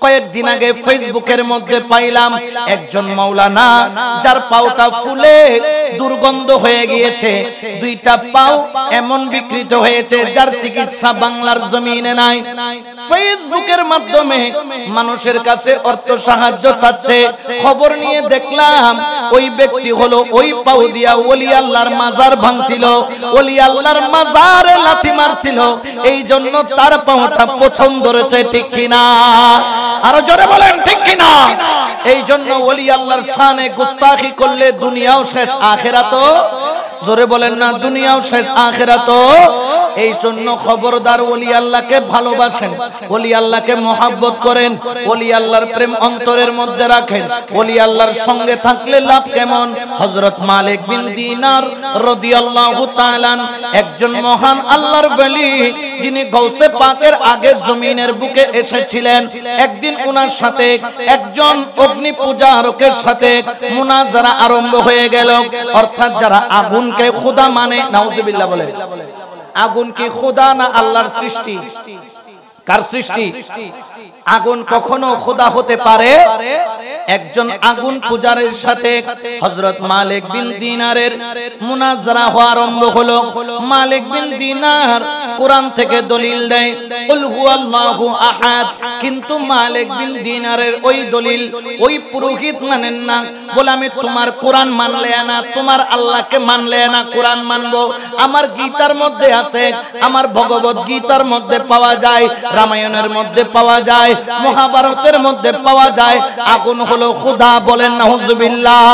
কয়েকদিন আগে ফেসবুকের মধ্যে পাইলাম একজন মাওলানা যার পাওটা ফুলে দুর্গন্ধ হয়ে গিয়েছে, দুইটা পাও এমন বিকৃত হয়েছে যার চিকিৎসা বাংলার জমিনে নাই। ফেসবুকের মাধ্যমে মানুষের কাছে অর্থ সাহায্য চাচ্ছে। খবর নিয়ে দেখলাম ওই ব্যক্তি হলো ওই পাও দিয়া ওলি আল্লাহর মাজার ভাঙছিল, ওলি আল্লাহর মাজারে লাথি মারছিল, এই জন্য তার পাওটা পছন্দ হয়েছে। ঠিক কিনা? আরো জোরে বলেন ঠিক কিনা? এই জন্য ওলি আল্লাহর শানে গুস্তাখি করলে দুনিয়াও শেষ আখিরাতও, জোরে বলেন না, দুনিয়াও শেষ আখিরাতও। এই জন্য খবরদার ওলি আল্লাহকে ভালোবাসেন, ওলি আল্লাহকে মহব্বত করেন, ওলি আল্লাহর প্রেম অন্তরের মধ্যে রাখেন। ওলি আল্লাহর সঙ্গে থাকলে লাভ কেমন? হযরত মালিক বিন দিনার রাদিয়াল্লাহু তাআলা একজন মহান আল্লাহর ওলি, যিনি গাউসে পাকের আগে জমিনের বুকে এসেছিলেন। একদিন ওনার সাথে একজন অগ্নি পূজারকের সাথে মুনাজারা আরম্ভ হয়ে গেল। অর্থাৎ যারা আগুনকে খোদা মানে, নাউজুবিল্লাহ বলে, আগুন কি খোদা না আল্লাহর সৃষ্টি? কার সৃষ্টি? আগুন কখনো খোদা হতে পারে? একজন আগুন পূজারের সাথে হযরত মালিক বিন দিনারের মুনাজারা হওয়া আরম্ভ হলো। মালিক বিন দিনার কোরআন থেকে দলিল দেয় কুল হুয়াল্লাহু আহাদ, কিন্তু মালিক বিন দিনারের ওই দলিল ওই পুরোহিত মানেন না, বলে আমি তোমার কোরআন মানলে না, তোমার আল্লাহকে মানলে না, কোরআন মানবো। আমার গীতার মধ্যে আছে, আমার ভগবত গীতার মধ্যে পাওয়া যায়, রামায়ণের মধ্যে পাওয়া যায়, মহাভারতের মধ্যে পাওয়া যায় আগুন হলো খোদা। বলেন নাউজুবিল্লাহ।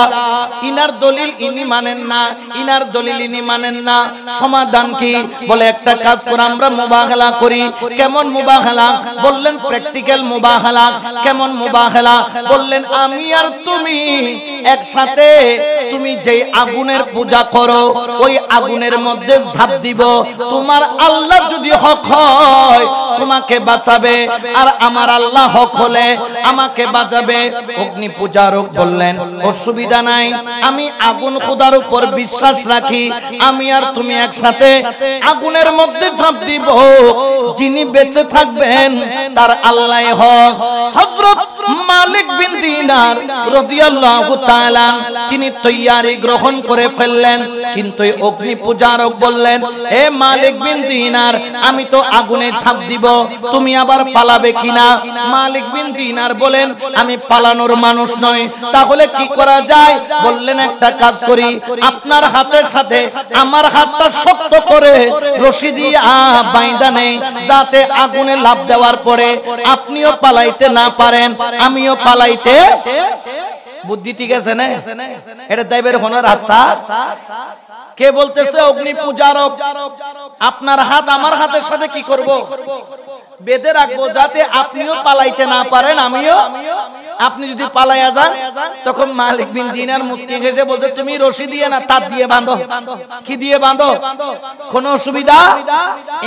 ইনার দলিল ইনি মানেন না, ইনার দলিল ইনি মানেন না। সমাধান কি? বলে একটা কাজ করে আমরা মুবাহালা করি। কেমন মুবাহালা? বললেন প্র্যাকটিক্যাল মুবাহালা। কেমন মুবাহালা? বললেন আমি আর তুমি একসাথে, তুমি যেই আগুনের পূজা করো ওই আগুনের মধ্যে ঝাঁপ দিব। তোমার আল্লাহ যদি হক হয় তোমাকে বাঁচাবে, আর আমার আল্লাহ হক হলে আমাকে বাঁচাবে। অগ্নি পূজারক বললেন অসুবিধা নাই, আমি আগুন খোদার উপর বিশ্বাস রাখি, আমি আর তুমি একসাথে আগুনের মধ্যে ঝাঁপ দিব। যিনি বেঁচে থাকবেন তার আল্লাহ হক। হযরত মালিক বিন দিনার রাদিয়াল্লাহু তাআলা তিনি তৈয়ারি গ্রহণ করে ফেললেন, কিন্তু অগ্নি পূজারক বললেন হে মালিক বিন দিনার, আমি তো আগুনে ঝাঁপ দিব, তুমি আবার পালাবে কিনা? মালিক বিন দিনার বলেন আমি পালানোর মানুষ নই, তাহলে কি করা যায়? বললেন একটা কাজ করি, আপনার হাতের সাথে আমার হাতটা শক্ত করে রশি দিয়ে বাইন্ধা নেই, যাতে আগুনে লাফ দেওয়ার পরে আপনিও পালাইতে না পারেন, আমিও পালাইতে। বুদ্ধি ঠিক আছে না? এটা দাইবের কোন রাস্তা? কে বলতেছে অগ্নি পূজারক আপনার হাত আমার হাতের সাথে কি করব? বেঁধে রাখবো, যাতে আপনিও পালাইতে না পারেন, আমিও। আপনি যদি পালাইয়া যান তখন মালিক বিন দিনার মুস্কি হেসে বলতে তুমি রশি দিয়ে না তার দিয়ে বাঁধো। কি দিয়ে বাঁধো? কোন অসুবিধা?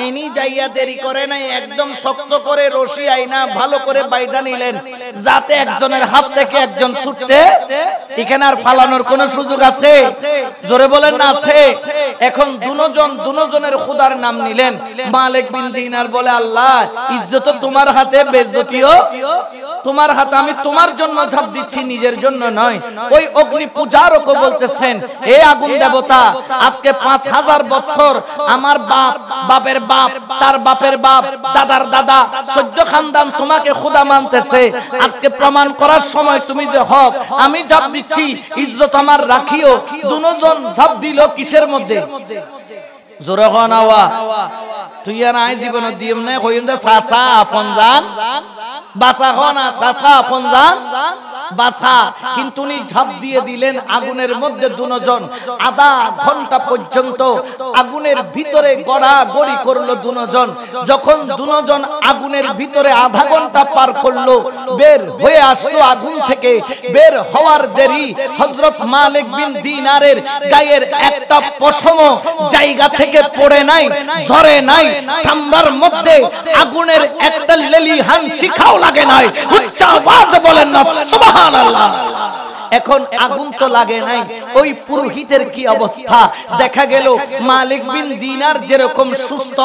এনি যাইয়া দেরি করে নাই, একদম শক্ত করে রশি আইনা ভালো করে বাইধা নিলেন, যাতে একজনের হাত থেকে একজন ছুটতে, এখানে আর ফালানোর কোন সুযোগ আছে? জোরে বলেন না আছে? এখন দুজনের খোদার নাম নিলেন। মালিক বিন দিনার বলে আল্লাহ ইজ্জত তোমার হাতে, বেইজ্জতিও তোমার হাতে, আমি তোমার জন্য ঝাঁপ দিচ্ছি, নিজের জন্য নয়। ওই অগ্নি পূজারকও বলতেছেন হে আগুন দেবতা, আজকে 5000 বছর আমার বাপ, বাপের বাপ, তার বাপের বাপ, দাদার দাদা, 14 খানদান তোমাকে খোদা মানতেছে, আজকে প্রমাণ করার সময় তুমি যে হক, আমি ঝাঁপ দিচ্ছি, ইজ্জত আমার রাখিও। দুজন ঝাঁপ দিল কিসের মধ্যে? জোরে হন আওয়া। তুই আর আই জীবন দিম না কইম দে সাসা আপন জান, বাসা হনা সাসা আপন জান বাসা। কিন্তু উনি ঝাঁপ দিয়ে দিলেন আগুনের মধ্যে। দুজন আধা ঘন্টা পর্যন্ত আগুনের ভিতরে গড়াগড়ি করলো দুজন। যখন দুজন আগুনের ভিতরে আধা ঘন্টা পার করলো, বের হয়ে আসলো আগুন থেকে, বের হওয়ার দেরি হযরত মালিক বিন দিনারের গায়ের একটা পশম জায়গা থেকে পড়ে নাই, ঝরে নাই, চামড়ার মধ্যে আগুনের একটা লেলিহান শিখাও লাগে নাই। উচ্চ আওয়াজে বলেন না সুবহানাল্লাহ। এখন আগুন তো লাগে নাই, ওই পুরোহিতের কি অবস্থা? দেখা গেল মালিক বিন দিনার যেরকম সুস্থ,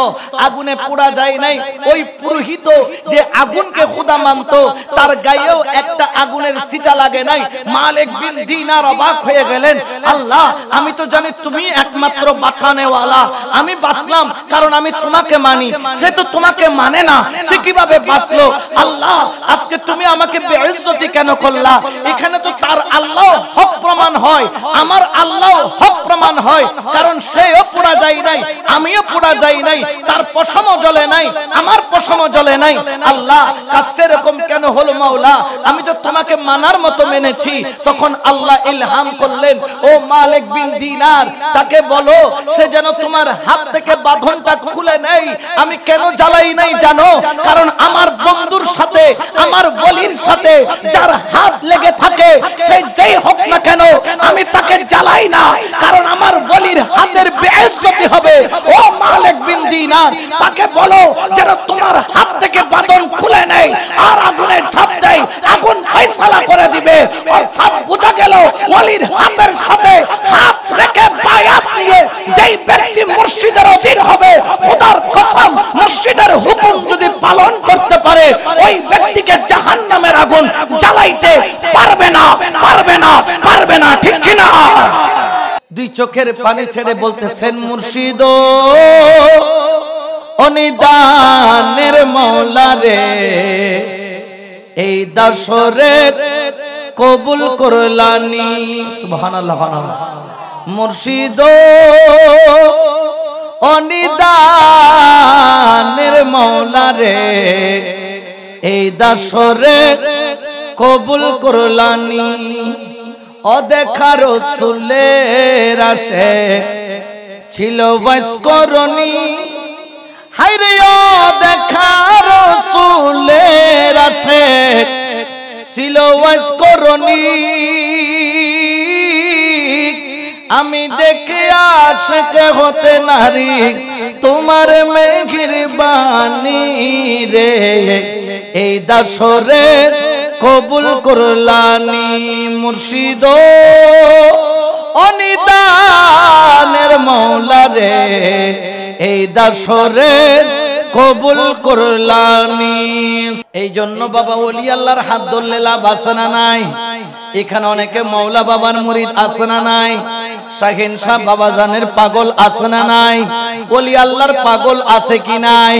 আগুনে পোড়া যায় নাই, ওই পুরোহিত যে আগুনকে খোদা মানতো তার গায়েও একটা আগুনের ছিটা লাগে নাই। মালিক বিন দিনার অবাক হয়ে গেলেন, আল্লাহ আমি তো জানি তুমি একমাত্র বাঁচানেওয়ালা, আমি বাঁচলাম কারণ আমি তোমাকে মানি, সে তো তোমাকে মানে না, সে কিভাবে বাঁচলো? আল্লাহ আজকে তুমি আমাকে বেইজ্জতি কেন করলা? এখানে তো তার আল্লাহ হক প্রমাণ হয়, আমার আল্লাহ হক প্রমাণ হয়, কারণ সেও পোড়া যায় নাই, আমিও পোড়া যাই নাই, তার পশমও জ্বলে নাই, আমার পশমও জ্বলে নাই। আল্লাহ কাজটা এরকম কেন হলো মাওলা? আমি তো তোমাকে মানার মতো মেনেছি। তখন আল্লাহ ইলহাম করলেন, ও মালিক বিন দিনার, তাকে বলো সে যেন তোমার হাত থেকে বাঁধনটা খুলে নেই। আমি কেন জ্বালাই নাই জানো? কারণ আমার বন্ধুর সাথে, আমার ওলির সাথে যার হাত লেগে থাকে, সে যেই হোক না কেন, আমি তাকে জ্বালাই না, কারণ আমার ওলির হাতের বেইজ্জতি হবে। ও মালিক বিন দিনার, তাকে বলো যেন তোমার হাত থেকে বাঁধন খুলে নেই আর আগুনে ঝাঁপ দেয়, আগুন ফয়সালা করে দিবে। অর্থাৎ বোঝা গেল ওলির হাতের সাথে হাত রেখে বায়াত নিয়ে যেই ব্যক্তি মুর্শিদের অধীন হবে, খোদার কসম মুর্শিদের হুকুম যদি পালন করতে পারে, ওই ব্যক্তিকে জাহান্নামের আগুন জ্বালাইতে পারবে না, পারবে না, পারবে না, ঠিক কি না? দুই চোখের পানি ছেড়ে বলতেছেন, মুর্শিদ অনিদানের মওলা রে, এই দাসরের কবুল করলানি। সুবহানাল্লাহ। মুর্শিদ অনিদানের মওলা রে, এই দাসরের কবুল করলানি। অদেখা রাসূলের আসে ছিল ওয়াজ করনি, হায়রে অদেখা রাসূলের আসে ছিল ওয়াজ করনি। আমি দেখে আশিক হতে নারী, তোমার মেহেরবানি রে, এই দাসরের কবুল করলানি। মুর্শিদ অনিদানের মওলা রে, এই দাসরের কবুল করলানি। এই জন্য বাবা ওলি আল্লাহর হাত ধরলে লাভ আছে না নাই? এখানে অনেকে মওলা বাবার মুরিদ আছে না নাই? শাহিন শাহ বাবাজানের পাগল আছে না নাই? ওলি আল্লাহর পাগল আছে কি নাই?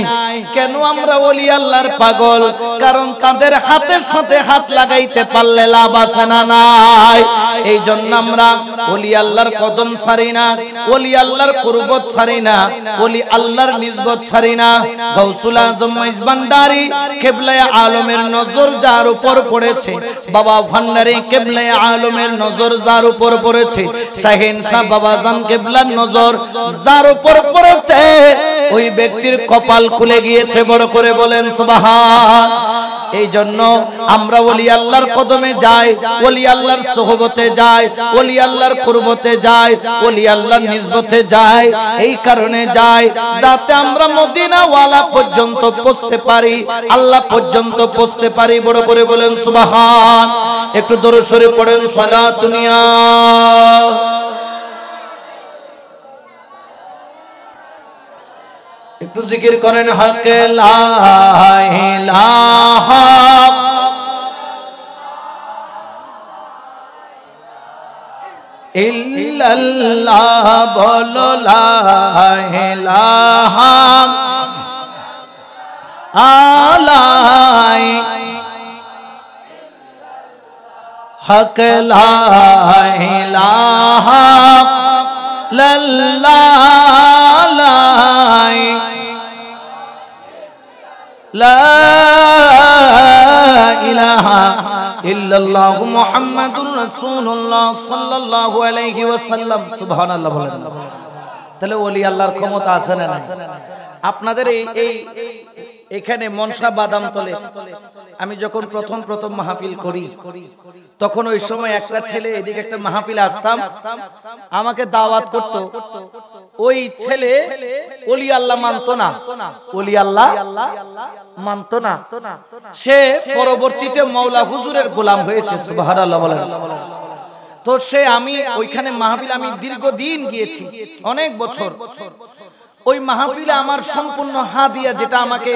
কেন আমরা ওলি আল্লাহর পাগল? কারণ তাদের হাতের সাথে হাত লাগাইতে পারলে লাভ আছে না নাই? এই জন্য আমরা ওলি আল্লাহর কদম ছাড়ি না, ওলি আল্লাহর কুরবত ছাড়ি না, ওলি আল্লাহর নিসবত ছাড়ি না। গাউসুল আজম মাইজ ভান্ডারী কিবলায়ে আলমের নজর যার উপর পড়েছে, বাবা ভান্ডারী কিবলায়ে আলমের নজর যার উপর পড়েছে, শাহিন শাহ বাবাজান কিবলার নজর যার উপর পড়েছে, ওই ব্যক্তির কপাল খুলে গিয়েছে। বড় করে বলেন সুবহান। এই জন্য আমরা ওলি আল্লাহর কদমে যাই, ওলি আল্লাহর সোহবতে যাই, ওলি আল্লাহর কুরবতে যাই, ওলি আল্লাহর নিসবতে যাই। এই কারণে যাই যাতে আমরা মদিনা ওয়ালা পর্যন্ত পৌঁছতে পারি, আল্লাহ পর্যন্ত পৌঁছতে পারি। বড় করে বলেন সুবহান। একটু দরুদ শরীফ পড়েন, সালাতুন ইয়া। একটু জিকির করেন, হক লা ইলাহা ইল্লাল্লাহ, বলো লা ইলাহা আলাই, হক লা ইলাহা ইল্লাল্লাহ, লা ইলাহা ইল্লাল্লাহু মুহাম্মাদুর রাসূলুল্লাহ সাল্লাল্লাহু আলাইহি ওয়াসাল্লাম। সুবহানাল্লাহ বলেন। তাহলে ওলি আল্লাহর ক্ষমতা আছে না না? আপনাদের এই এখানে মনসা বাদাম তলে আমি যখন প্রথম মাহফিল করি, তখন ওই সময় একটা ছেলে, এদিকে একটা মাহফিলে আসতাম, আমাকে দাওয়াত করত। ওই ছেলে ওলি আল্লাহ মানতো না, ওলি আল্লাহ মানতো না। সে পরবর্তীতে মাওলা হুজুরের গোলাম হয়েছে। সুবহানাল্লাহ বলেন। তো সে আমি ওইখানে মাহফিল আমি দীর্ঘদিন গিয়েছি, অনেক বছর। ওই মাহফিলে আমার সম্পূর্ণ হাদিয়া, যেটা আমাকে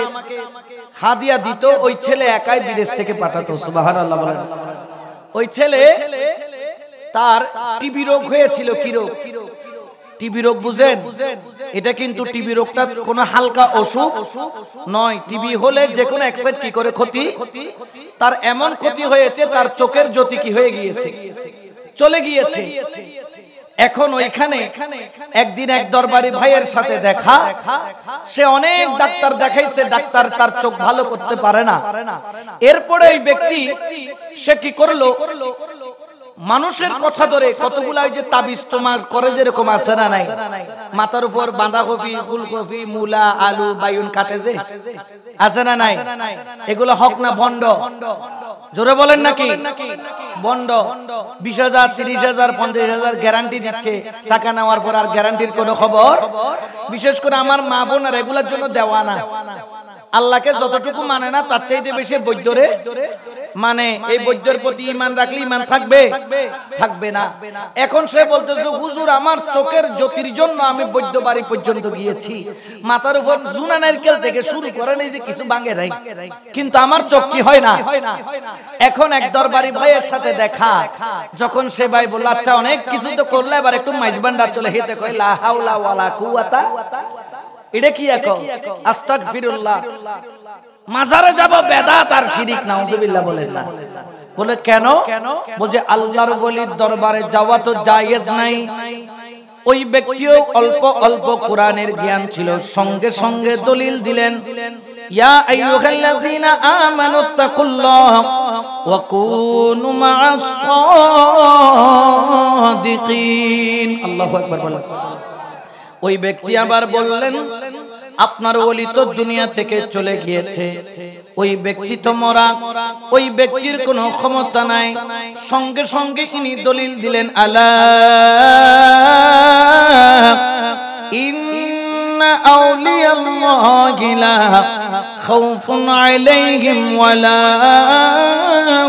হাদিয়া দিত, ওই ছেলে একাই বিদেশ থেকে পাঠাতো। সুবহানাল্লাহ বলেন। ওই ছেলে তার টিবি রোগ হয়েছিল। কি রোগ? টিবি রোগ বুঝেন? এটা কিন্তু টিবি রোগটা কোনো হালকা অসুখ নয়। টিবি হলে যে কোনো এক্সাইট কি করে ক্ষতি, তার এমন ক্ষতি হয়েছে তার চোখের জ্যোতি কি হয়ে গিয়েছে, চলে গিয়েছে। এখন ওইখানে একদিন এক দরবারি ভাইয়ের সাথে দেখা, সে অনেক ডাক্তার দেখাইছে, ডাক্তার তার চোখ ভালো করতে পারে না। এরপরে এই ব্যক্তি সে কি করলো, মানুষের কথা ধরে কতগুলা যে তাবিজ তোমার করে যেরকম আছে না নাই, মাথার উপর বাঁধাকপি, ফুলকপি, মূলা, আলু, বাইগুন কাটে যে আছে না নাই, এগুলো হক না ভণ্ড? জোরে বলেন নাকি ভণ্ড? 20,000, 30,000, 50,000 গ্যারান্টি দিচ্ছে, টাকা নেওয়ার পর আর গ্যারান্টির কোনো খবর। বিশেষ করে আমার মা বোন আর এগুলোর জন্য দেওয়া না। আল্লাহকে যতটুকু মানে না তার চাইতে বেশি বৈদ্যরে মানে। এই বৈদ্যের প্রতি ঈমান রাখলে ঈমান থাকবে, থাকবে না। এখন সে বলতেছে, হুজুর আমার চোখের জ্যোতির জন্য আমি বৈদ্য বাড়ি পর্যন্ত গিয়েছি, মাথার উপর জুনা নারকেল থেকে শুরু করে নেই যে কিছু ভাঙে নাই, কিন্তু আমার চোখ কি হয় না। এখন এক দরবারি ভাইয়ের সাথে দেখা, যখন সে ভাই বলল, আচ্ছা অনেক কিছু তো করলে, এবার একটু মাইজবান্ডার চলে হেতে কয় লা হাওলা ওয়ালা কুওয়াতা। এটা কি এখন? আস্তাগফিরুল্লাহ। মাজারে যাব বেদাত আর শিরিক, নাউজুবিল্লাহ বলেন না। বলে কেন? বলে আল্লাহর ওলির দরবারে যাওয়া তো জায়েজ নাই। ওই ব্যক্তিও অল্প অল্প কোরআনের জ্ঞান ছিল, সঙ্গে সঙ্গে দলিল দিলেন, ইয়া আইয়ুহাল্লাযীনা আমানুত্তাকুল্লাহ ওয়া কুনু মা'আস সাদিকিন। আল্লাহু আকবার বলেন। ওই ব্যক্তি আবার বললেন, আপনার ওলি তো দুনিয়া থেকে চলে গিয়েছে, ওই ব্যক্তি তো মরা, ওই ব্যক্তির কোনো ক্ষমতা নাই। সঙ্গে সঙ্গে তিনি দলিল দিলেন, আলা ইন্না আউলিয়াল্লাহি লা খাউফুন আলাইহিম ওয়া লা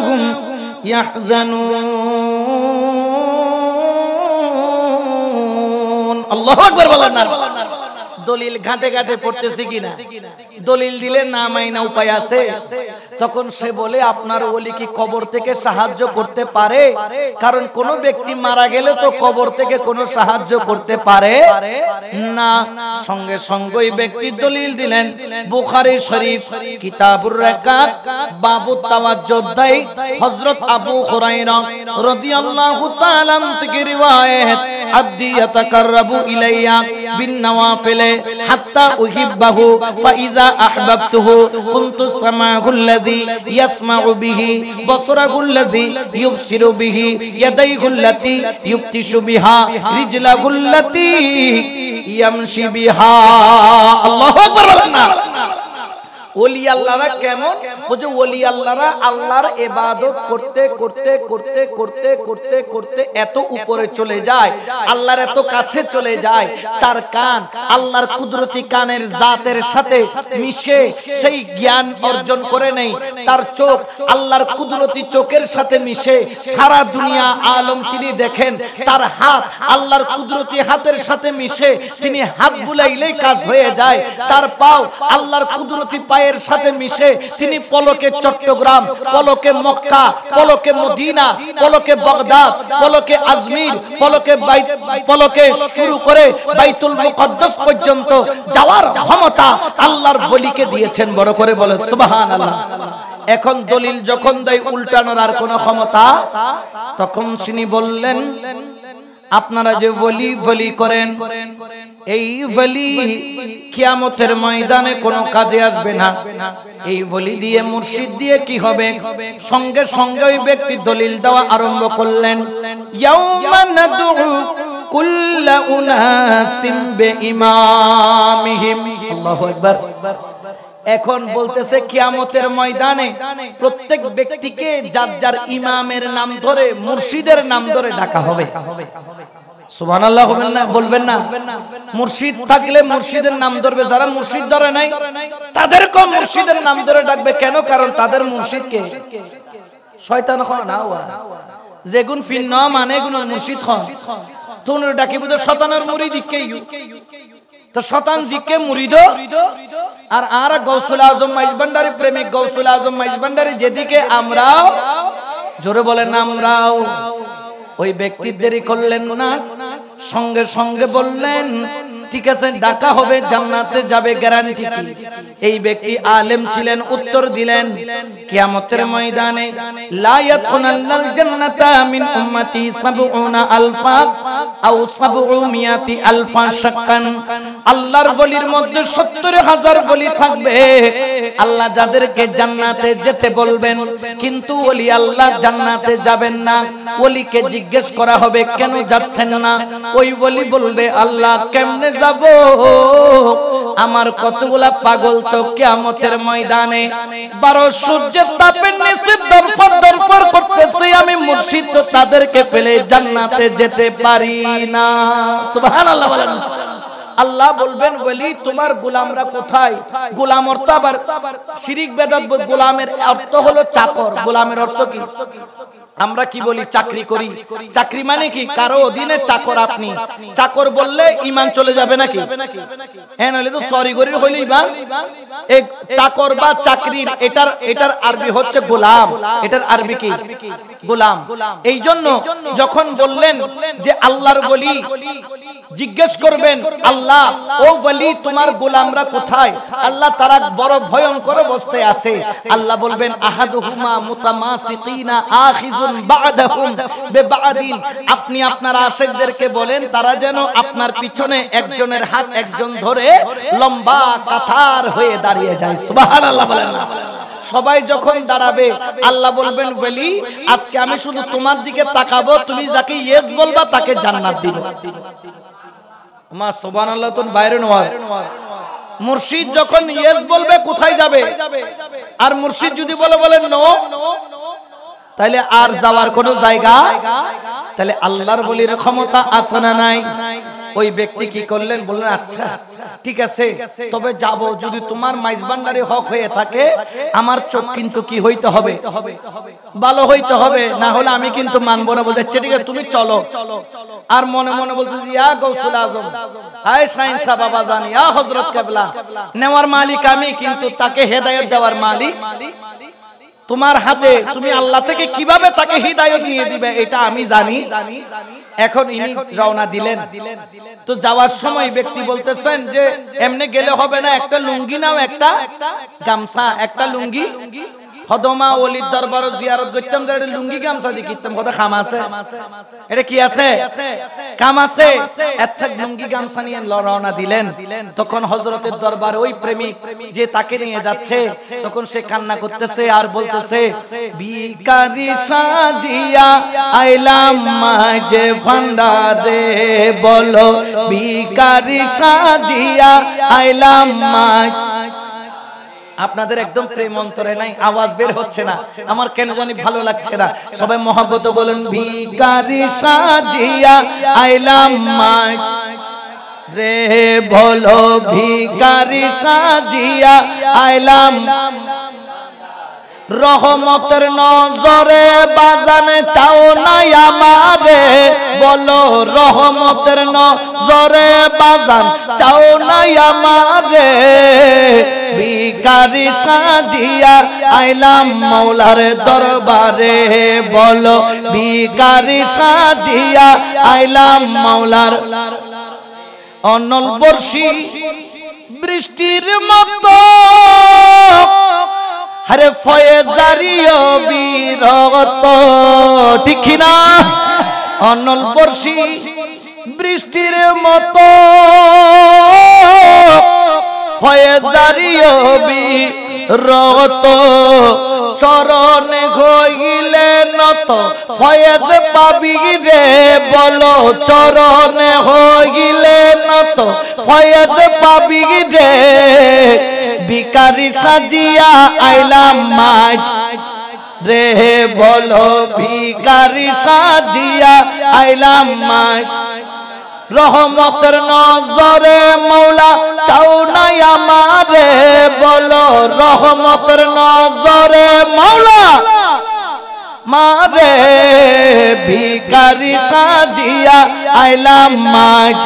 হুম ইয়াহজানুন। আল্লাহু আকবার বলেন না। দলিল ঘাটে ঘাটে পড়তেছি কিনা? দলিল দিলে না মাইনা উপায় আছে? তখন সে বলে, আপনার ওলি কি কবর থেকে সাহায্য করতে পারে? কারণ কোন ব্যক্তি মারা গেলে তো কবর থেকে কোনো সাহায্য করতে পারে না। সঙ্গে সঙ্গে ওই ব্যক্তি দলিল দিলেন, বুখারী শরীফ কিতাবুর রাকাত বাবু তাওয়াজ্জুহ অধ্যায়, হযরত আবু হুরায়রা রাদিয়াল্লাহু তাআলা থেকে রিওয়ায়াত, আব্দি ইয়াতাকাররাবু ইলাইয়া বিন নওয়াফিল হাত্তা উহিব্বাহু ফাইজা আহবাবতুহু কুনতু সামাহুল্লাযী ইয়াসমাউ বিহি বসরাহুল্লাযী ইউবসিরু বিহি ইয়াদাইহুল্লাতী ইউবতিশু বিহা রিজলাহুল্লাতী ইয়ামশি বিহা। আল্লাহু আকবার বলেন না। ওলি আল্লাহরা কেমন? বলছে ওলি আল্লাহরা আল্লাহর ইবাদত করতে করতে করতে করতে করতে করতে এত উপরে চলে যায়, আল্লাহর এত কাছে চলে যায়, তার কান আল্লাহর কুদরতি কানের জাতের সাথে মিশে সেই জ্ঞান অর্জন করে নেই। তার চোখ আল্লাহর কুদরতি চোখের সাথে মিশে সারা দুনিয়া আলম তিনি দেখেন। তার হাত আল্লাহর কুদরতি হাতের সাথে মিশে তিনি হাত বুলাইলেই কাজ হয়ে যায়। তার পাও আল্লাহর কুদরতি পায়ের সাথে মিশে তিনি পলকে চট্টগ্রাম, পলকে মক্কা, পলকে মদিনা, পলকে বাগদাদ, পলকে আজমির, পলকে শুরু করে বাইতুল মুকদ্দাস পর্যন্ত যাওয়ার ক্ষমতা আল্লাহর ওলিকে দিয়েছেন। বড় করে বলে সুবহানাল্লাহ। এখন দলিল যখন দেয় উল্টানোর আর কোনো ক্ষমতা, তখন তিনি বললেন, আপনারা যে ওলি ওলি করেন, এই ওলি কিয়ামতের ময়দানে কোনো কাজে আসবে না। এই ওলি দিয়ে মুর্শিদ দিয়ে কি হবে? সঙ্গে সঙ্গে ওই ব্যক্তি দলিল দেওয়া আরম্ভ করলেন, ইয়াউমা নাদউ কুল্লা উনাসিম বিইমামিহিম। আল্লাহু আকবার। এখন বলতেছে কিয়ামতের ময়দানে প্রত্যেক ব্যক্তিকে যার যার ইমামের নাম ধরে, মুর্শিদের নাম ধরে ডাকা হবে। সুবহানাল্লাহ বলবেন না? মুর্শিদ থাকলে মুর্শিদের নাম ধরবে, যারা মুর্শিদ ধরে নাই তাদেরকেও মুর্শিদের নাম ধরে ডাকবে। কেন? কারণ তাদের মুর্শিদকে শয়তান হয় না। যেগুন ফিন্ন মানে গুণ মুর্শিদ খন তোর ডাকিব তো শতানের মুরিদ ইকেইউ তো শতান জিকে মুরিদ আর গৌসুল আজম মাইজভান্ডারী প্রেমিক গৌসুল আজম মাইজভান্ডারী যেদিকে আমরাও জোরে বলেন আমরাও ওই ব্যক্তির দেরি করলেন না সঙ্গে সঙ্গে বললেন ঠিক আছে ডাকা হবে জান্নাতে যাবে গ্যারান্টি কি এই ব্যক্তি আলেম ছিলেন উত্তর দিলেন কিয়ামতের ময়দানে লা ইয়াদখুলুনাল জান্নাতা মিন উম্মতি ৭০ আলফা আও ৭০০ আলফা শাক্কান আল্লাহর ওলির মধ্যে ৭০,০০০ ওলি থাকবে আল্লাহ যাদেরকে জান্নাতে যেতে বলবেন কিন্তু ওলি আল্লাহ জান্নাতে যাবেন না ওলিকে জিজ্ঞেস করা হবে কেন যাচ্ছেন না ওই ওলি বলবে আল্লাহ কেমনে যাব আমার কতগুলা পাগল তো কিয়ামতের ময়দানে 12 সূর্যের তাপের নিচে দরপর করতেছে আমি মুর্শিদ তো তাদেরকে ফেলে জান্নাতে যেতে পারি না সুবহানাল্লাহ বলেন আল্লাহ বলবেন ওলি তোমার গোলামরা কোথায় গোলাম অর্থ আবার শিরিক বেদাত গোলামের অর্থ হলো চাকর গোলামের অর্থ কি আমরা কি বলি চাকরি করি চাকরি মানে কি কারো অধীনে চাকর আপনি চাকর বললে ঈমান চলে যাবে নাকি হ্যাঁ নলে তো সরি গরির হইল ঈমান এক চাকর বা চাকরির এটার আরবি হচ্ছে গোলাম এটার আরবি কি গোলাম এইজন্য যখন বললেন যে আল্লাহর ওলি জিজ্ঞেস করবেন আল্লাহ ও ওলি তোমার গোলামরা কোথায় আল্লাহ তারা বড় ভয়ঙ্কর অবস্থায় আছে আল্লাহ বলবেন আহাদুহুমা মুতামাসিকিনা আখিজুন বা'দাহুম বিবা'দিন আপনি আপনার আশিকদেরকে বলেন তারা যেন আপনার পিছনে একজনের হাত একজন ধরে লম্বা কাতার হয়ে দাঁড়িয়ে যায় সুবহানাল্লাহ বলেন না সবাই যখন দাঁড়াবে আল্লাহ বলবেন ওলি আজকে আমি শুধু তোমার দিকে তাকাবো তুমি যাকে ইয়েস বলবা তাকে জান্নাত দিব মা সুবহানাল্লাহ তো বাইরে নয় মুর্শিদ যখন ইয়েস বলবে কোথায় যাবে আর মুর্শিদ যদি বলেন নো তাহলে আর যাওয়ার কোনো জায়গা তাহলে আল্লাহর ওলির ক্ষমতা আছে না নাই ওই ব্যক্তি কি করলেন বললেন আচ্ছা ঠিক আছে তবে যাব যদি তোমার মাইজভান্ডারী হক হয়ে থাকে আমার চোখ কিন্তু কি হইতে হবে ভালো হইতে হবে না হলে আমি কিন্তু মানব না বলতে ঠিক আছে তুমি চলো আর মনে মনে বলছে ইয়া গৌসুল আজম হায় শাহিন শাহ বাবা জান ইয়া হযরত কিবলা নেওয়ার মালিক আমি কিন্তু তাকে হেদায়েত দেওয়ার মালিক তোমার হাতে তুমি আল্লাহ থেকে কিভাবে তাকে হিদায়াত নিয়ে দিবে এটা আমি জানি এখন ইনি রওনা দিলেন তো যাওয়ার সময় ব্যক্তি বলতেছেন যে এমনি গেলে হবে না একটা লুঙ্গি নাও একটা গামছা একটা লুঙ্গি হদমা ওলির দরবার জিয়ারত করতাম যে লুঙ্গি গামছা দিতাম কথা খাম আছে এটা কি আছে কাম আছে আচ্ছা লুঙ্গি গামছা নিয়ে রওনা দিলেন তখন হযরতের দরবারে ওই প্রেমিক যে তাকে নিয়ে যাচ্ছে তখন সে কান্না করতেছে আর বলতেছে ভিখারি সাজিয়া আইলাম মাঝে ভান্ডারে বলো ভিখারি সাজিয়া আইলাম মাঝ আপনাদের একদম প্রেম অন্তরে নাই আওয়াজ বের হচ্ছে না আমার কেন জানি ভালো লাগছে না সবাই মহব্বতে বলেন ভিখারি সাজিয়া আইলাম মাঝ রে বলো ভিখারি সাজিয়া আইলাম রহমতের নজরে বাজানে চাও না আমারে বলো রহমতের নজরে বাজান চাও না আমারে ভিখারি সাজিয়া আইলাম মাওলার দরবারে বলো ভিখারি সাজিয়া আইলাম মাওলার অনল বর্ষী বৃষ্টির মতো হরে ফয়েজারিও বিরত ঠিক না অনল বর্ষী বৃষ্টির মতো ফয়েজারিও বিরত চরণে হইলে নত ফয়েজ পাবি রে বলো চরণে হইলে নত ফয়েজ পাবি রে ভিখারি সাজিয়া আইলাম মাঝ রে বলো ভিখারি সাজিয়া আইলাম মাঝ রহমতের নজরে মৌলা চাও না আমারে বলো রহমতের নজরে মৌলা মারে ভিখারি সাজিয়া আইলাম মাঝ,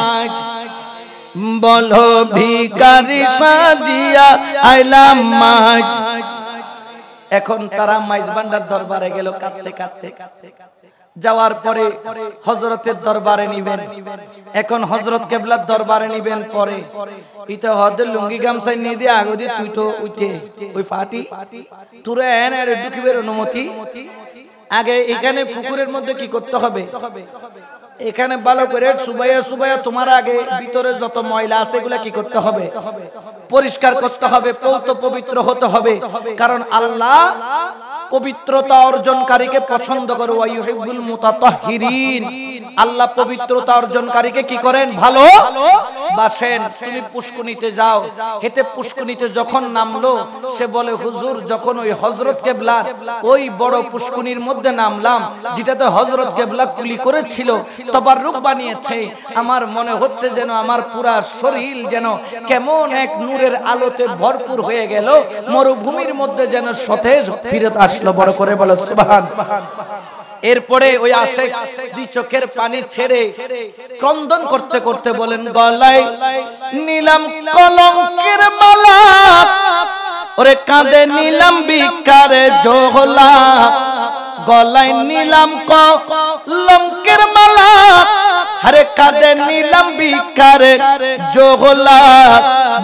বলো ভিখারি সাজিয়া আইলাম মাঝ। এখন তারা মাইজ ভান্ডার দরবারে গেল কাঁদতে কাঁদতে। যাওয়ার পরে হযরতের দরবারে নিবেন। এখন হযরত কেবলার দরবারে নিবেন পরে ইটা হদের লুঙ্গি গামছাই নিয়ে দিয়ে আগদি তুই তো উঠে ওই ফাটি তুরে এন আর ঢুকিবের অনুমতি। আগে এখানে পুকুরের মধ্যে কি করতে হবে, এখানে ভালো করে সুবাইয়া সুবাইয়া তোমার আগে ভিতরে যত ময়লা আছে এগুলা কি করতে হবে, পরিষ্কার করতে হবে, পবিত্র হতে হবে। কারণ আল্লাহ পবিত্রতা অর্জনকারীকে পছন্দ করে, ওয়া ইউহিব্বুল মুতাতাহহিরিন। আল্লাহ পবিত্রতা অর্জনকারীকে কি করেন, ভালো বাসেন। তুমি পুষ্কুনিতে যাও, হেতে পুষ্কুনিতে যখন নামলো সে বলে হুজুর যখন ওই হযরত কেবলার ওই বড় পুষ্কুনির মধ্যে নামলাম যেটাতে হযরত কেবলা কুলি করেছিল, তাবাররুক বানিয়েছে, আমার মনে হচ্ছে যেন আমার পুরা শরীর যেন কেমন এক নূরের আলোতে ভরপুর হয়ে গেল, মরুভূমির মধ্যে যেন সতেজ ফিরে আসলো। বড় করে বলো সুবহান। এরপরে ওই আশিক দুই চোখের পানি ছেড়ে ক্রন্দন করতে করতে বলেন গলায় নিলাম কলঙ্কের মালা, ওরে কাঁধে নিলাম ভিখারে জোহলা, গলায় নিলাম কলঙ্কের মালা, আরে কাঁধে নিলাম ভিখারে জোহলা,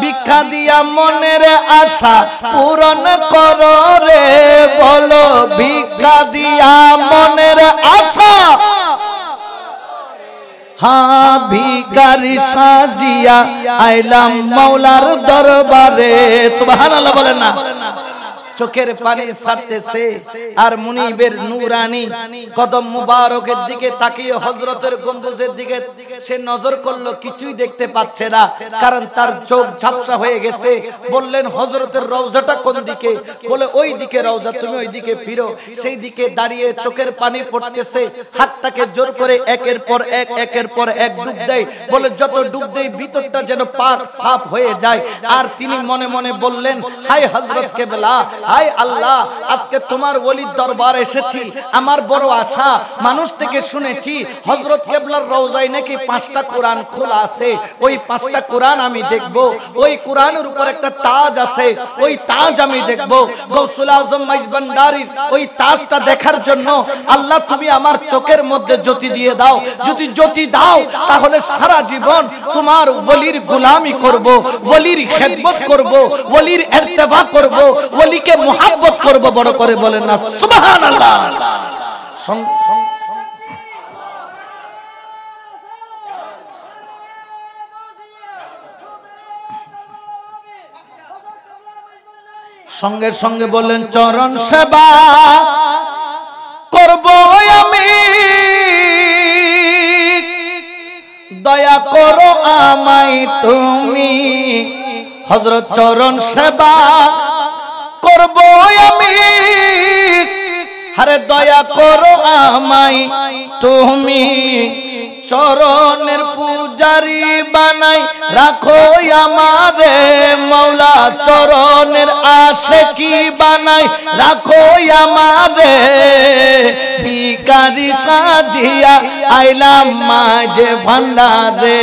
ভিক্ষা দিয়া মনের আশা পূরণ করো রে, বলো ভিক্ষা দিয়া মনের আশা, হ্যাঁ ভিখারি সাজিয়া আইলাম মাওলার দরবারে। সুবহানাল্লাহ বলেন না। চোখের পানি ছাড়তেছে আর মুনিবের নূরানি কদম মুবারকের দিকে তাকিয়ে হযরতের গম্বুজের দিকে সে নজর করলো, কিছুই দেখতে পাচ্ছে না, কারণ তার চোখ ঝাপসা হয়ে গেছে। বললেন হযরতের রওজাটা কোন দিকে, বলে ওই দিকে রওজা, তুমি ওই দিকে ফিরো। সেই দিকে দাঁড়িয়ে চোখের পানি পড়তেছে, হাতটাকে জোর করে একের পর এক ডুব দেয়, বলে যত ডুব দেয় ভিতরটা যেন পাক সাফ হয়ে যায়। আর তিনি মনে মনে বললেন হায় হযরত কেবলা, হায় আল্লাহ, আজকে তোমার ওলির দরবার এসেছি, আমার বড় আশা, মানুষ থেকে শুনেছি হযরত কেবলার রওজায় নাকি 5টা কোরআন খোলা আছে, ওই 5টা কোরআন আমি দেখব, ওই কোরআনের উপর একটা তাজ আছে, ওই তাজ আমি দেখব। গৌসুল আজম মাইজ ভান্ডারীর ওই তাজটা দেখার জন্য আল্লাহ তুমি আমার চোখের মধ্যে জ্যোতি দিয়ে দাও, যদি জ্যোতি দাও তাহলে সারা জীবন তোমার ওলির গোলামি করব, ওলির খেদমত করব, ওলির ইত্তেবা করব, ওলিকে মুহাব্বত করব। বড় করে বলেন না সুবহানাল্লাহ। সঙ্গে সঙ্গে বললেন চরণ সেবা করব আমি, দয়া করো আমায় তুমি, হযরত চরণ সেবা করব আমি, আরে দয়া করো আমায় তুমি, চরণের পূজারি বানাই রাখো আমারে মাওলা, চরণের আশিকি বানাই রাখো আমারে, ভিখারি সাজিয়া আইলাম মাঝে ভান্ডারে,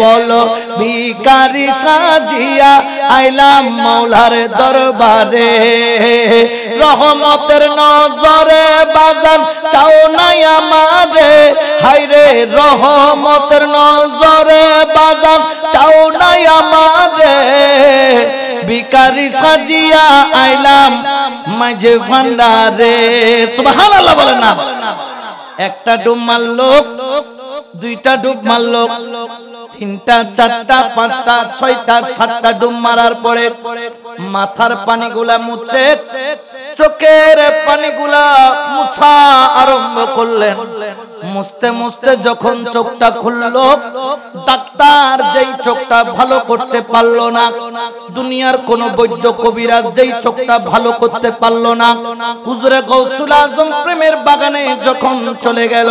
বলো ভিখারি সাজিয়া আইলাম মাওলার দরবারে, রহমতের নজরে বাজান চাও নাই আমারে, হায়রে রহমতের নজরে বাজান চাও নাই আমারে, ভিখারি সাজিয়া আইলাম মাঝে ভান্ডারে। সুবহানাল্লাহ বলেন না। একটা ডুব মারলো, দুইটা ডুব মারলো, 3টা 4টা 5টা 6টা 7টা ডুব মারার পরে মাথার পানিগুলা মুছে, চোখের পানিগুলা মুছা আরম্ভ করলেন। মুছতে মুছতে যখন চোখটা খুললো, ডাক্তার যেই চোখটা ভালো করতে পারলো না, দুনিয়ার কোন বৈদ্য কবিরাজ যেই চোখটা ভালো করতে পারলো না, হুজুরে গৌসুল আজম প্রেমের বাগানে যখন চলে গেল,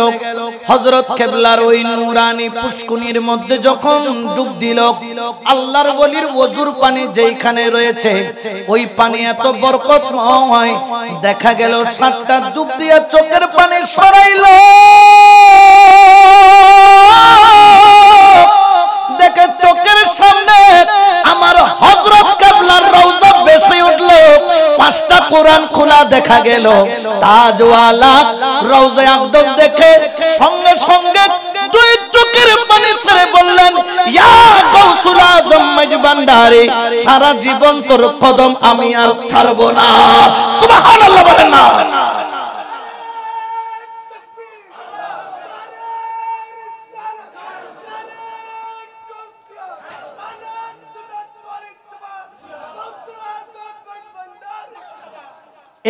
হযরত কেবলার ওই নূরানি পুষ্কুনির মধ্যে যখন ডুব দিল, আল্লাহর ওলির ওযুর পানি যেইখানে রয়েছে ওই পানি এত বরকতময়, দেখা গেল 7টা ডুব দিয়ে চোখের পানি সরাইলো। কোরআন খোলা দেখা গেল, তাজওয়ালা রওজা আকদস দেখে সঙ্গে সঙ্গে দুই চোখের পানি ছেড়ে বললেন, ইয়া গাউসুল আজম মাইজ ভান্ডারী, সারা জীবন তোর কদম আমি আর ছাড়ব না। সুবহানাল্লাহ বলেন না।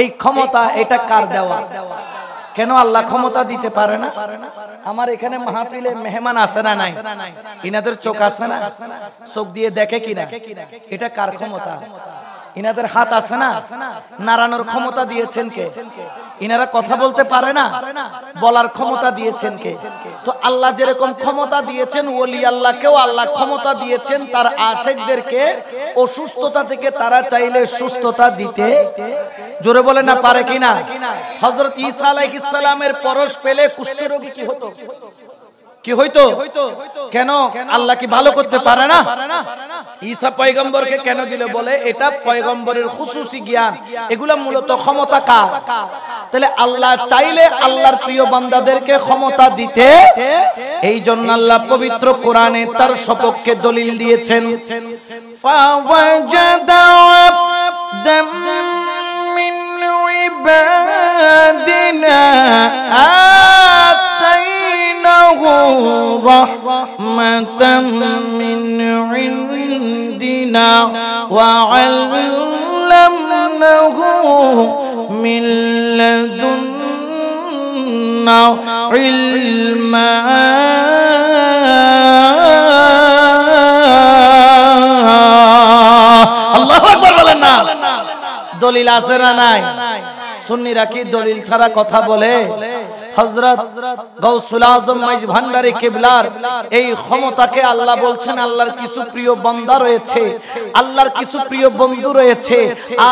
এই ক্ষমতা এটা কার দেওয়া? কেন আল্লাহ ক্ষমতা দিতে পারে না? আমার এখানে মাহফিলে মেহমান আছে না নাই? ইনাদের চোখ আছে না? চোখ দিয়ে দেখে কিনা? এটা কার ক্ষমতা? ইনাদের হাত আছে না? নাড়ানোর ক্ষমতা দিয়েছেন কে? ইনারা কথা বলতে পারে না, বলার ক্ষমতা দিয়েছেন কে? তো আল্লাহ যেরকম ক্ষমতা দিয়েছেন ওলি আল্লাহকেও আল্লাহ ক্ষমতা দিয়েছেন তার আশিকদেরকে অসুস্থতা থেকে তারা চাইলে সুস্থতা দিতে। জোরে বলে না পারে কিনা? হযরত ঈসা আলাইহিস সালামের পরশ পেলে কুষ্ঠরোগী কি হতো? কি হইতো? কেন আল্লাহ কি ভালো করতে পারে না? ঈসা পয়গম্বরকে কেন দিলে? বলে এটা পয়গম্বরের খুসুসি জ্ঞান, এগুলা মূলত ক্ষমতা কার? তাহলে আল্লাহ চাইলে আল্লাহর প্রিয় বান্দাদেরকে ক্ষমতা দিতে। এই জন্য আল্লাহ পবিত্র কোরআনে তার সপক্ষে দলিল দিয়েছেন, ফাওয়াজাদা আবদাম মিন ইবাদিনা رحمة من عندنا وعلمناه من لدنا علما الله أكبر বলেন না। দলিল আছে না নাই? সুন্নিরা কি দলিল ছাড়া কথা বলে? হযরত গাউসুল আজম মাইজ ভান্ডারী কিবলার এই ক্ষমতাকে আল্লাহ বলছেন আল্লাহর কিছু প্রিয় বান্দা রয়েছে, আল্লাহর কিছু প্রিয় বন্ধু রয়েছে,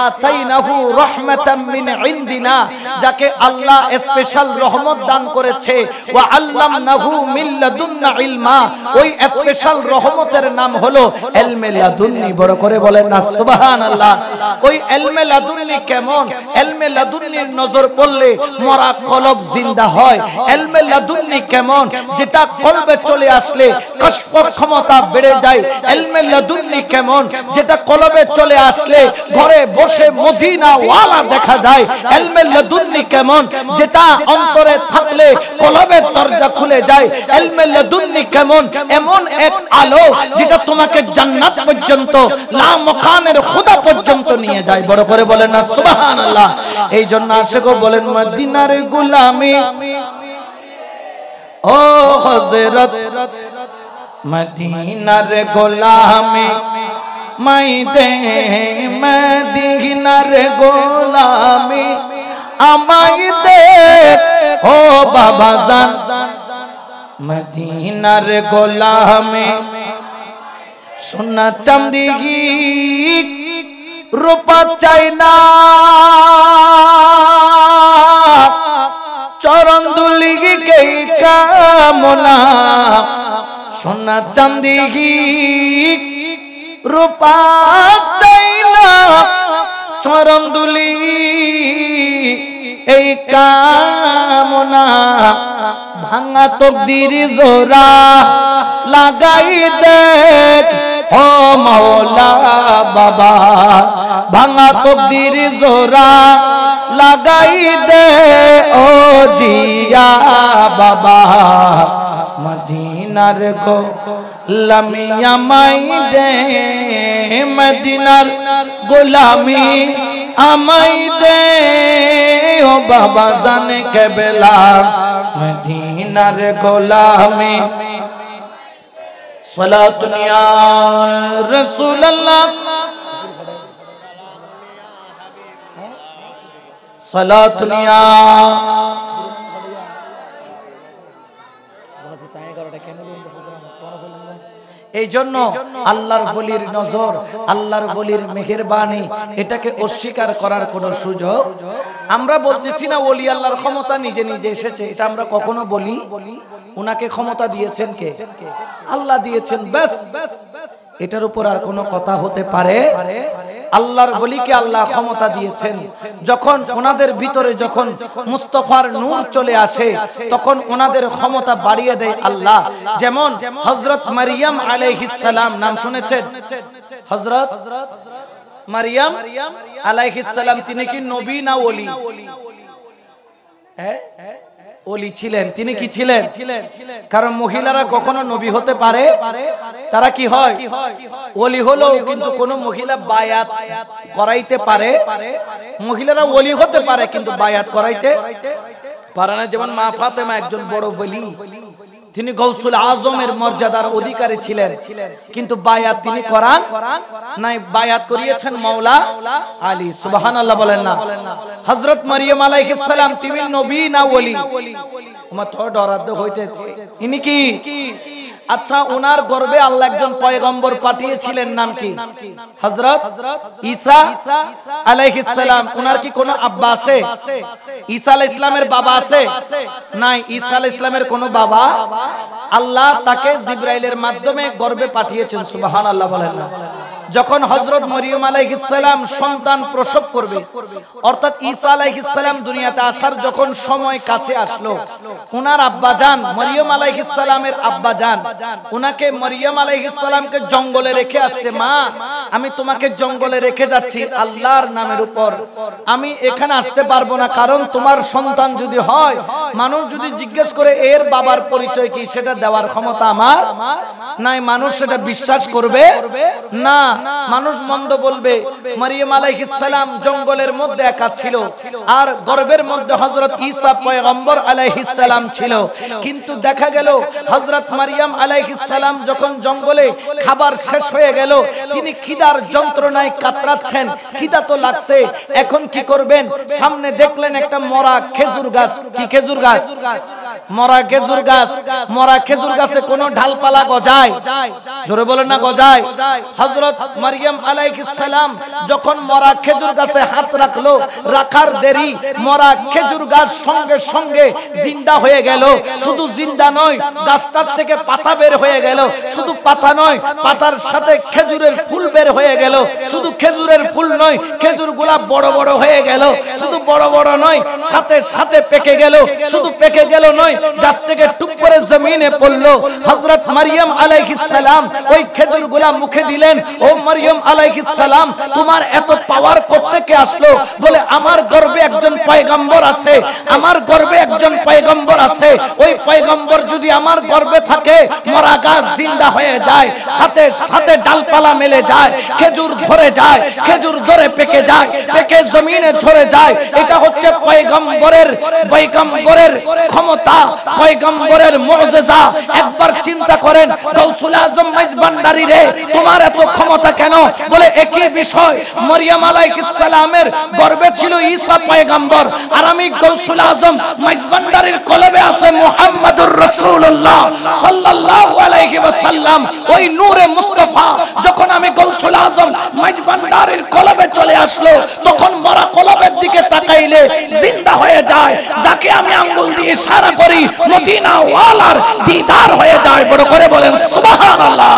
আতাইনাহু রাহমাতাম মিন ইনদিনা, যাকে আল্লাহ স্পেশাল রহমত দান করেছে, ওয়া আল্লামনাহু মিন লাদুন্না ইলমা, ওই স্পেশাল রহমতের নাম হলো ইলমে লাদুন্নি। বড় করে বলেন না সুবহানাল্লাহ। ওই ইলমে লাদুন্নি কেমন? ইলমে লাদুন্নির নজর পড়লে মরা কলব জিন্দা হয়। ইলমে লাদুন্নি কেমন? যেটা কলবে চলে আসলে কশফ ক্ষমতা বেড়ে যায়। ইলমে লাদুন্নি কেমন? যেটা কলবে চলে আসলে ঘরে বসে মদিনা ওয়ালা দেখা যায়। ইলমে লাদুন্নি কেমন? যেটা অন্তরে থাকলে কলবের দরজা খুলে যায়। ইলমে লাদুন্নি কেমন? এমন এক আলো যেটা তোমাকে জান্নাত পর্যন্ত, লা মাকানের খুদা পর্যন্ত নিয়ে যায়। বড় করে বলেন না সুবহানাল্লাহ। এই জন্য আশিক বলেন মদিনার গোলামি ও হযরত মদিনার গোলামি মাই দে, মদিনার গোলামি আমাই দে ও বাবা জান, মদিনার গোলামি সোনা চাঁদি রূপা চাই না, চরণ দুলি কে কামনা, সোনা চাঁদি রূপা চাই না, চরণ দুলি এই কামনা, ভাঙা তকদির জোড়া লাগাই দেখ ও মাওলা বাবা, ভাঙা তকদির জোড়া লাগাই দে ও জিয়া বাবা, মদিনার গোলামি আমাই দে, মদিনার গোলামি আমাই দে ও বাবা জানে কেবলা, মদিনার গোলামি। সালাতুন ইয়া রাসূলুল্লাহ, সালাতুন ইয়া এই জন্য আল্লাহর ওলির নজর, আল্লাহর ওলির মেহেরবানি, এটাকে অস্বীকার করার কোনো সুযোগ আমরা বলতেছি না। ওলি আল্লাহর ক্ষমতা নিজে নিজে এসেছে, এটা আমরা কখনো বলি? উনাকে ক্ষমতা দিয়েছেন কে? আল্লাহ দিয়েছেন, ব্যাস। এটার উপর আর কোনো কথা হতে পারে আল্লাহর ওলিকে আল্লাহ ক্ষমতা দিয়েছেন। যখন ওনাদের ভিতরে যখন মুস্তাফার নূর চলে আসে তখন ওনাদের ক্ষমতা বাড়িয়ে দেয় আল্লাহ। যেমন হযরত মারিয়াম আলাইহিস সালাম, নাম শুনেছেন? হযরত মারিয়াম আলাইহিস সালাম, তিনি কি নবী না ওলি? হ্যাঁ, ওলি ছিলেন। তিনি কি ছিলেন? কারণ মহিলারা কখনো নবী হতে পারে, তারা কি হয়? ওলি হলো, কিন্তু কোন মহিলা বায়াত করাইতে পারে। মহিলারা ওলি হতে পারে কিন্তু বায়াত করাইতে পারে না। যেমন মা ফাতেমা একজন বড় ওলি, তিনি গৌসুল আজমের মর্যাদার অধিকারী ছিলেন, কিন্তু বায়াত তিনি করান নাই। বায়াত করিয়েছেন মাওলা আলী। সুবহানাল্লাহ বলেন না? হযরত মারিয়াম আলাইহিস সালাম, তিনি নবী না ওলি? ওমা তো ডরাতে হইতে ইনি কি? আচ্ছা, ওনার গর্ভে আল্লাহ একজন পয়গম্বর পাঠিয়েছিলেন, নাম কি? হযরত ঈসা আলাইহিস সালাম। ওনার কি কোনো আব্বা আছে? ঈসা আলাইহিস সালামের বাবা আছে? নাই, ঈসা আলাইহিস সালামের কোনো বাবা। আল্লাহ তাকে জিবরাইলের মাধ্যমে গর্ভে পাঠিয়েছেন। সুবহানাল্লাহ বলেন না? যখন হযরত মরিয়ম আলাইহিস সালাম সন্তান প্রসব করবে, অর্থাৎ ঈসা আলাইহিস সালাম দুনিয়াতে আসার যখন সময় কাছে আসলো, ওনার আব্বাজান মরিয়ম আলাইহিস সালামের আব্বাজান ওনাকে মরিয়ম আলাইহিস সালামকে জঙ্গলে রেখে আসছে। মা, আমি তোমাকে জঙ্গলে রেখে যাচ্ছি আল্লাহর নামের উপর, আমি এখানে আসতে পারবো না, কারণ তোমার সন্তান যদি হয়, মানুষ যদি জিজ্ঞেস করে এর বাবার পরিচয় কি, সেটা দেওয়ার ক্ষমতা আমার নাই। মানুষ সেটা বিশ্বাস করবে না, মানুষ মন্দ বলবে। মারিয়াম আলাইহিস সালাম জঙ্গলের মধ্যে একা ছিল, আর গর্ভের মধ্যে হযরত ঈসা পয়গম্বর আলাইহিস সালাম ছিল। কিন্তু দেখা গেল হযরত মারিয়াম আলাইহিস সালাম যখন জঙ্গলে খাবার শেষ হয়ে গেল, তিনি খিদার যন্ত্রণায় কাতরাচ্ছেন, খিদা তো লাগছে, এখন কি করবেন? সামনে দেখলেন একটা মরা খেজুর গাছ। কি খেজুর গাছ? মরা খেজুর গাছ। মরা খেজুর গাছে কোনো ঢালপালা গজায়? জোরে বলেন না, গজায়? হযরত মারিয়াম আলাইহিস সালাম যখন মরা খেজুর গাছে হাত রাখলো, রাখার দেরি মরা খেজুর গাছ সঙ্গে সঙ্গে জিন্দা হয়ে গেল। শুধু জিন্দা নয়, গাছটার থেকে পাতা বের হয়ে গেল। শুধু পাতা নয়, পাতার সাথে খেজুরের ফুল বের হয়ে গেল। শুধু খেজুরের ফুল নয়, খেজুরগুলা বড় বড় হয়ে গেল। শুধু বড় বড় নয়, সাথে সাথে পেকে গেল। শুধু পেকে গেল নয়, গাছ থেকে টুক করে জমিনে পড়লো। হযরত মারিয়াম আলাইহিস সালাম ওই খেজুরগুলা মুখে দিলেন। ও মারিয়াম আলাইহিস সালাম, তোমার এত পাওয়ার কোত্থেকে আসলো? বলে, আমার গর্ভে একজন পয়গম্বর আছে, আমার গর্ভে একজন পয়গম্বর আছে। ওই পয়গম্বর যদি আমার গর্ভে থাকে, মরা গাছ জিন্দা হয়ে যায়, সাথে সাথে ডালপালা মেলে যায়, খেজুর ধরে যায়, খেজুর ধরে পেকে যায়, পেকে জমিনে ঝরে যায়। এটা হচ্ছে পয়গম্বরের ক্ষমতা, পয়গম্বরের মুজিজা। একবার চিন্তা করেন, গাউসুল আজম মাইজভান্ডারী রে, তোমার এত ক্ষমতা কেন? বলে, একই বিষয়, মরিয়ম আলাইহিস সালামের গর্ভে ছিল ঈসা পয়গম্বর, আর আমি গাউসুল আজম মাইজভান্ডারীর কলবে আছে মুহাম্মাদুর রাসূলুল্লাহ সাল্লাল্লাহু আলাইহি ওয়াসাল্লাম। ওই নূরে মুস্তাফা যখন আমি গাউসুল আজম মাইজভান্ডারীর কলবে চলে আসলো, তখন মরা কলবের দিকে তাকাইলে জিন্দা হয়ে যায়। যাকে আমি আঙ্গুল দিয়ে ইশারা করি, মদিনা ওয়ালার দিদার হয়ে যায়। বড় করে বলেন সুবহানাল্লাহ।